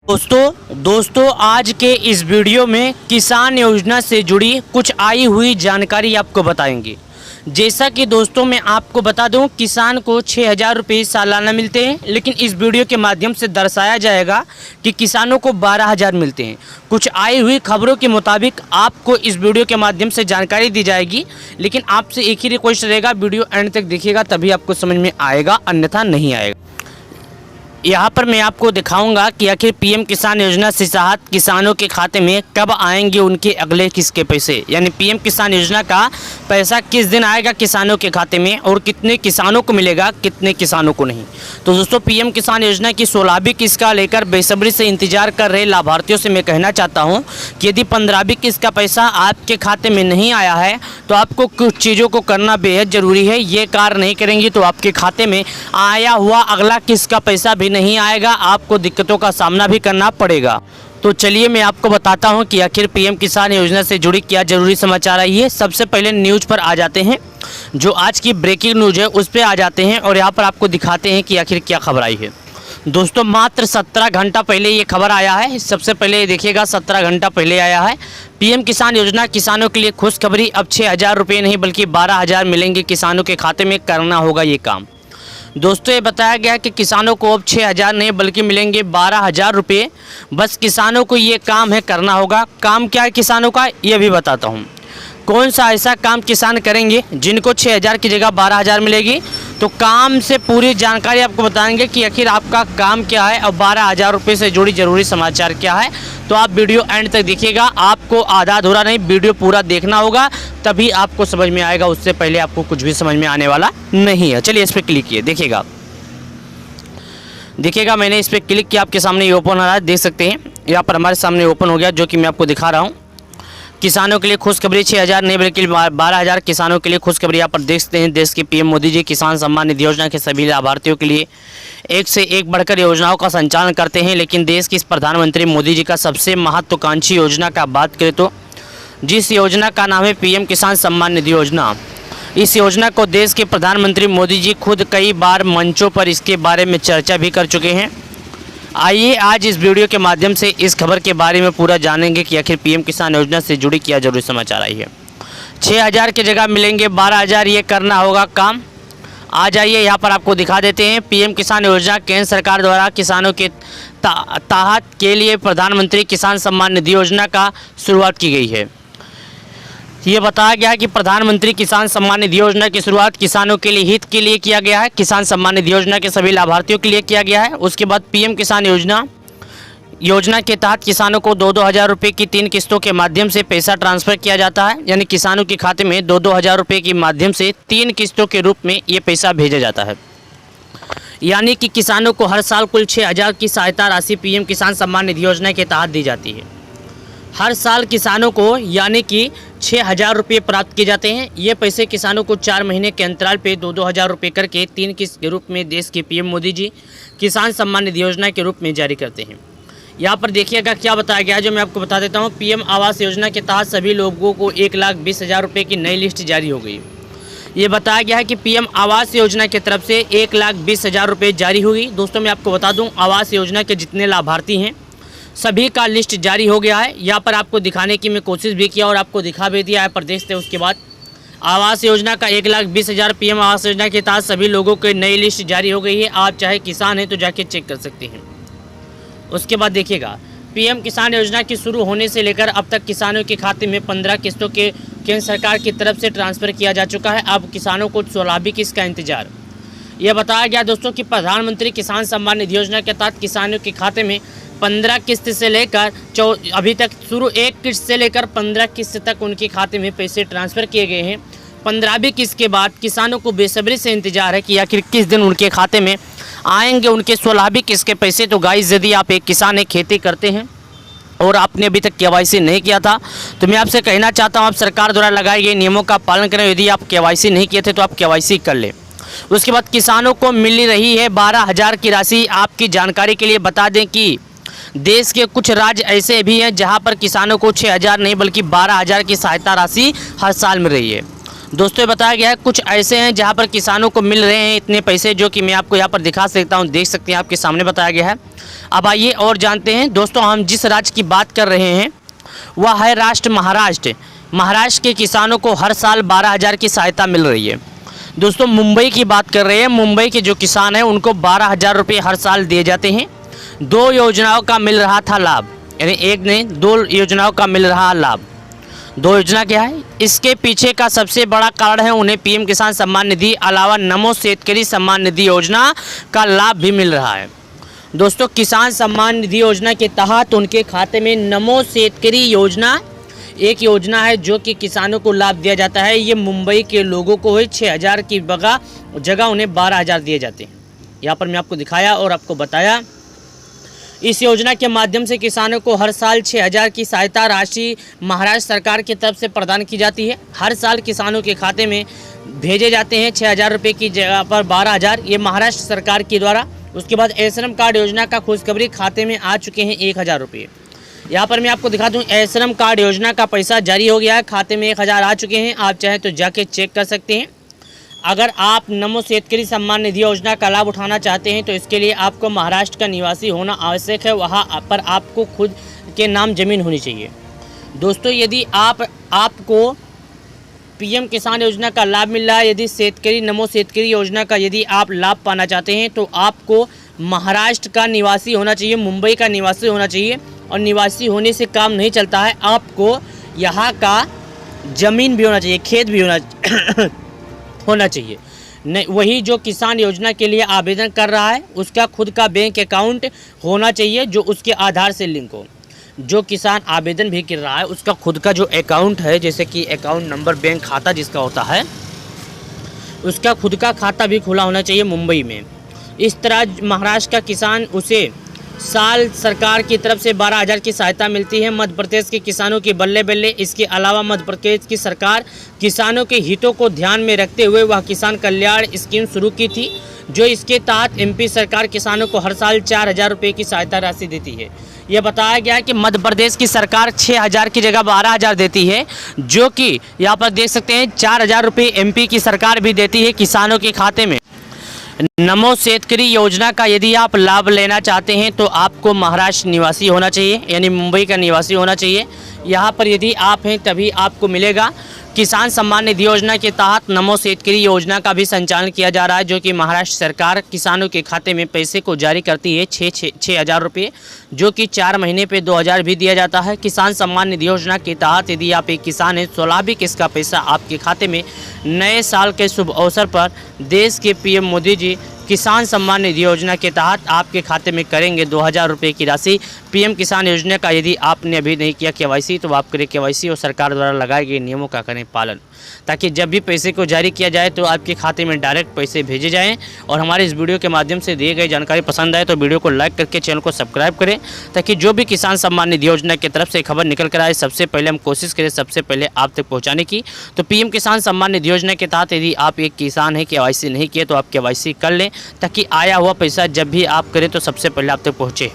दोस्तों आज के इस वीडियो में किसान योजना से जुड़ी कुछ आई हुई जानकारी आपको बताएंगे। जैसा कि दोस्तों मैं आपको बता दूं, किसान को 6,000 रुपये सालाना मिलते हैं, लेकिन इस वीडियो के माध्यम से दर्शाया जाएगा कि किसानों को 12,000 मिलते हैं। कुछ आई हुई खबरों के मुताबिक आपको इस वीडियो के माध्यम से जानकारी दी जाएगी, लेकिन आपसे एक ही रिक्वेस्ट रहेगा, वीडियो एंड तक देखिएगा तभी आपको समझ में आएगा, अन्यथा नहीं आएगा। यहाँ पर मैं आपको दिखाऊंगा कि आखिर पीएम किसान योजना से राहत किसानों के खाते में कब आएंगे उनके अगले किस्त के पैसे, यानी पीएम किसान योजना का पैसा किस दिन आएगा किसानों के खाते में और कितने किसानों को मिलेगा, कितने किसानों को नहीं। तो दोस्तों पीएम किसान योजना की 16वीं किस्त का लेकर बेसब्री से इंतजार कर रहे लाभार्थियों से मैं कहना चाहता हूँ कि यदि 15वीं किस्त का पैसा आपके खाते में नहीं आया है तो आपको कुछ चीज़ों को करना बेहद ज़रूरी है। ये कार्य नहीं करेंगी तो आपके खाते में आया हुआ अगला किस्त का पैसा भी नहीं आएगा, आपको दिक्कतों का सामना भी करना पड़ेगा। तो चलिए मैं आपको बताता हूं कि आखिर पीएम किसान योजना से जुड़ी क्या जरूरी समाचार आई है। सबसे पहले न्यूज़ पर आ जाते हैं, जो आज की ब्रेकिंग न्यूज़ है उस पर आ जाते हैं और यहां पर आपको दिखाते हैं कि आखिर क्या खबर आई है। दोस्तों मात्र 17 घंटा पहले ये खबर आया है। सबसे पहले देखिएगा, 17 घंटा पहले आया है। पीएम किसान योजना किसानों के लिए खुशखबरी, अब 6,000 रुपये नहीं बल्कि 12,000 मिलेंगे किसानों के खाते में, करना होगा ये काम। दोस्तों ये बताया गया कि किसानों को अब 6,000 नहीं बल्कि मिलेंगे 12,000 रुपये। बस किसानों को ये काम है करना होगा। काम क्या है किसानों का, ये भी बताता हूँ। कौन सा ऐसा काम किसान करेंगे जिनको 6,000 की जगह 12,000 मिलेगी, तो काम से पूरी जानकारी आपको बताएंगे कि आखिर आपका काम क्या है और 12,000 रुपये से जुड़ी ज़रूरी समाचार क्या है। तो आप वीडियो एंड तक देखिएगा, आपको आधा अधूरा नहीं वीडियो पूरा देखना होगा, तभी आपको समझ में आएगा। उससे पहले आपको कुछ भी समझ में आने वाला नहीं है। चलिए इस पर क्लिक किए, देखिएगा मैंने इस पर क्लिक किया, आपके सामने ये ओपन हो रहा है, देख सकते हैं यहाँ पर हमारे सामने ओपन हो गया, जो कि मैं आपको दिखा रहा हूँ। किसानों के लिए खुशखबरी, 6,000 नहीं बल्कि 12,000 किसानों के लिए खुशखबरी। यहाँ पर देख सकते हैं, देश के पीएम मोदी जी किसान सम्मान निधि योजना के सभी लाभार्थियों के लिए एक से एक बढ़कर योजनाओं का संचालन करते हैं। लेकिन देश के इस प्रधानमंत्री मोदी जी का सबसे महत्वाकांक्षी योजना का बात करें तो जिस योजना का नाम है पीएम किसान सम्मान निधि योजना, इस योजना को देश के प्रधानमंत्री मोदी जी खुद कई बार मंचों पर इसके बारे में चर्चा भी कर चुके हैं। आइए आज इस वीडियो के माध्यम से इस खबर के बारे में पूरा जानेंगे कि आखिर पीएम किसान योजना से जुड़ी क्या जरूरी समाचार आई है। 6,000 की जगह मिलेंगे 12,000, ये करना होगा काम। आ जाइए यहाँ पर आपको दिखा देते हैं। पीएम किसान योजना केंद्र सरकार द्वारा किसानों के ताहत के लिए प्रधानमंत्री किसान सम्मान निधि योजना का शुरुआत की गई है। ये बताया गया है कि प्रधानमंत्री किसान सम्मान निधि योजना की शुरुआत किसानों के लिए हित के लिए किया गया है। किसान सम्मान निधि योजना के सभी लाभार्थियों के लिए किया गया है। उसके बाद पीएम किसान योजना के तहत किसानों को 2-2 हज़ार रुपये की 3 किस्तों के माध्यम से पैसा ट्रांसफ़र किया जाता है, यानी किसानों के खाते में 2-2 हज़ार रुपये के माध्यम से 3 किस्तों के रूप में ये पैसा भेजा जाता है। यानी कि किसानों को हर साल कुल 6,000 की सहायता राशि पीएम किसान सम्मान निधि योजना के तहत दी जाती है। हर साल किसानों को यानी कि 6,000 रुपये प्राप्त किए जाते हैं। ये पैसे किसानों को 4 महीने के अंतराल पे 2-2 हज़ार रुपये करके 3 किस्त के रूप में देश के पीएम मोदी जी किसान सम्मान निधि योजना के रूप में जारी करते हैं। यहाँ पर देखिएगा क्या बताया गया है, जो मैं आपको बता देता हूँ। पीएम आवास योजना के तहत सभी लोगों को 1,20,000 रुपये की नई लिस्ट जारी हो गई। ये बताया गया है कि पीएम आवास योजना की तरफ से 1,20,000 रुपये जारी हुई। दोस्तों मैं आपको बता दूँ, आवास योजना के जितने लाभार्थी हैं सभी का लिस्ट जारी हो गया है। यहाँ पर आपको दिखाने की मैं कोशिश भी किया और आपको दिखा भी दिया है, पर देखते हैं। उसके बाद आवास योजना का 1,20,000 पीएम आवास योजना के तहत सभी लोगों के नई लिस्ट जारी हो गई है। आप चाहे किसान हैं तो जाके चेक कर सकते हैं। उसके बाद देखिएगा, पीएम किसान योजना की शुरू होने से लेकर अब तक किसानों के खाते में 15 किस्तों के केंद्र सरकार की तरफ से ट्रांसफ़र किया जा चुका है। अब किसानों को 16वीं किस्त का इंतजार। यह बताया गया दोस्तों कि प्रधानमंत्री किसान सम्मान निधि योजना के तहत किसानों के खाते में 15 किस्त से लेकर अभी तक शुरू 1 किस्त से लेकर 15 किस्त तक उनके खाते में पैसे ट्रांसफ़र किए गए हैं। 15वीं किस्त के बाद किसानों को बेसब्री से इंतजार है कि आखिर किस दिन उनके खाते में आएंगे उनके 16वीं किस्त के पैसे। तो गाइस, यदि आप एक किसान है, खेती करते हैं और आपने अभी तक केवाईसी नहीं किया था तो मैं आपसे कहना चाहता हूँ, आप सरकार द्वारा लगाए गए नियमों का पालन करें। यदि आप केवाईसी नहीं किए थे तो आप केवाईसी कर लें। उसके बाद किसानों को मिल रही है 12,000 की राशि। आपकी जानकारी के लिए बता दें कि देश के कुछ राज्य ऐसे भी हैं जहां पर किसानों को 6,000 नहीं बल्कि 12,000 की सहायता राशि हर साल मिल रही है। दोस्तों ये बताया गया है कुछ ऐसे हैं जहां पर किसानों को मिल रहे हैं इतने पैसे, जो कि मैं आपको यहां पर दिखा सकता हूं, देख सकते हैं आपके सामने बताया गया है। अब आइए और जानते हैं दोस्तों, हम जिस राज्य की बात कर रहे हैं वह है राष्ट्र महाराष्ट्र। महाराष्ट्र के किसानों को हर साल 12,000 की सहायता मिल रही है। दोस्तों मुंबई की बात कर रहे हैं, मुंबई के जो किसान हैं उनको 12,000 रुपये हर साल दिए जाते हैं। 2 योजनाओं का मिल रहा था लाभ, यानी एक नहीं 2 योजनाओं का मिल रहा लाभ। 2 योजना क्या है, इसके पीछे का सबसे बड़ा कारण है उन्हें पीएम किसान सम्मान निधि अलावा नमो शेतकरी सम्मान निधि योजना का लाभ भी मिल रहा है। दोस्तों किसान सम्मान निधि योजना के तहत उनके खाते में नमो शेतकरी योजना एक योजना है जो कि किसानों को लाभ दिया जाता है। ये मुंबई के लोगों को है 6,000 की जगह उन्हें 12,000 दिए जाते हैं। यहाँ पर मैं आपको दिखाया और आपको बताया। इस योजना के माध्यम से किसानों को हर साल 6,000 की सहायता राशि महाराष्ट्र सरकार की तरफ से प्रदान की जाती है। हर साल किसानों के खाते में भेजे जाते हैं 6,000 रुपये की जगह पर 12,000, ये महाराष्ट्र सरकार के द्वारा। उसके बाद श्रम कार्ड योजना का खुशखबरी खाते में आ चुके हैं 1,000 रुपये। यहाँ पर मैं आपको दिखा दूँ, श्रम कार्ड योजना का पैसा जारी हो गया है, खाते में 1,000 आ चुके हैं। आप चाहें तो जाके चेक कर सकते हैं। अगर आप नमो शेतकरी सम्मान निधि योजना का लाभ उठाना चाहते हैं तो इसके लिए आपको महाराष्ट्र का निवासी होना आवश्यक है। वहाँ पर आपको खुद के नाम ज़मीन होनी चाहिए। दोस्तों यदि आपको पीएम किसान योजना का लाभ मिल रहा है, यदि नमो शेतकरी योजना का यदि आप लाभ पाना चाहते हैं तो आपको महाराष्ट्र का निवासी होना चाहिए, मुंबई का निवासी होना चाहिए। और निवासी होने से काम नहीं चलता है, आपको यहाँ का ज़मीन भी होना चाहिए, खेत भी होना चाहिए। नहीं, वही जो किसान योजना के लिए आवेदन कर रहा है उसका खुद का बैंक अकाउंट होना चाहिए जो उसके आधार से लिंक हो। जो किसान आवेदन भी कर रहा है उसका खुद का जो अकाउंट है, जैसे कि अकाउंट नंबर बैंक खाता जिसका होता है, उसका खुद का खाता भी खुला होना चाहिए मुंबई में। इस तरह महाराष्ट्र का किसान उसे साल सरकार की तरफ से 12,000 की सहायता मिलती है। मध्य प्रदेश के किसानों की बल्ले बल्ले। इसके अलावा मध्य प्रदेश की सरकार किसानों के हितों को ध्यान में रखते हुए वह किसान कल्याण स्कीम शुरू की थी, जो इसके तहत एमपी सरकार किसानों को हर साल 4,000 रुपये की सहायता राशि देती है। यह बताया गया है कि मध्य प्रदेश की सरकार 6,000 की जगह 12,000 देती है, जो कि यहाँ पर देख सकते हैं 4,000 रुपये एमपी की सरकार भी देती है किसानों के खाते में। नमो शेतकरी योजना का यदि आप लाभ लेना चाहते हैं तो आपको महाराष्ट्र निवासी होना चाहिए, यानी मुंबई का निवासी होना चाहिए। यहाँ पर यदि आप हैं तभी आपको मिलेगा। किसान सम्मान निधि योजना के तहत नमो शेतकरी योजना का भी संचालन किया जा रहा है, जो कि महाराष्ट्र सरकार किसानों के खाते में पैसे को जारी करती है 6,000 रुपये, जो कि 4 महीने पे 2,000 भी दिया जाता है। किसान सम्मान निधि योजना के तहत यदि आप एक किसान हैं, 16वीं किस्त का पैसा आपके खाते में नए साल के शुभ अवसर पर देश के पीएम मोदी जी किसान सम्मान निधि योजना के तहत आपके खाते में करेंगे 2,000 रुपये की राशि। पीएम किसान योजना का यदि आपने अभी नहीं किया केवाईसी तो आप करें केवाईसी और सरकार द्वारा लगाए गए नियमों का करें पालन, ताकि जब भी पैसे को जारी किया जाए तो आपके खाते में डायरेक्ट पैसे भेजे जाएं। और हमारे इस वीडियो के माध्यम से दिए गई जानकारी पसंद आए तो वीडियो को लाइक करके चैनल को सब्सक्राइब करें, ताकि जो भी किसान सम्मान निधि योजना की तरफ से खबर निकल कर आए सबसे पहले हम कोशिश करें सबसे पहले आप तक पहुँचाने की। तो पीएम किसान सम्मान निधि योजना के तहत यदि आप एक किसान हैं, केवाईसी नहीं किए तो आप केवाईसी कर लें, ताकि आया हुआ पैसा जब भी आप करें तो सबसे पहले आप तक पहुँचे।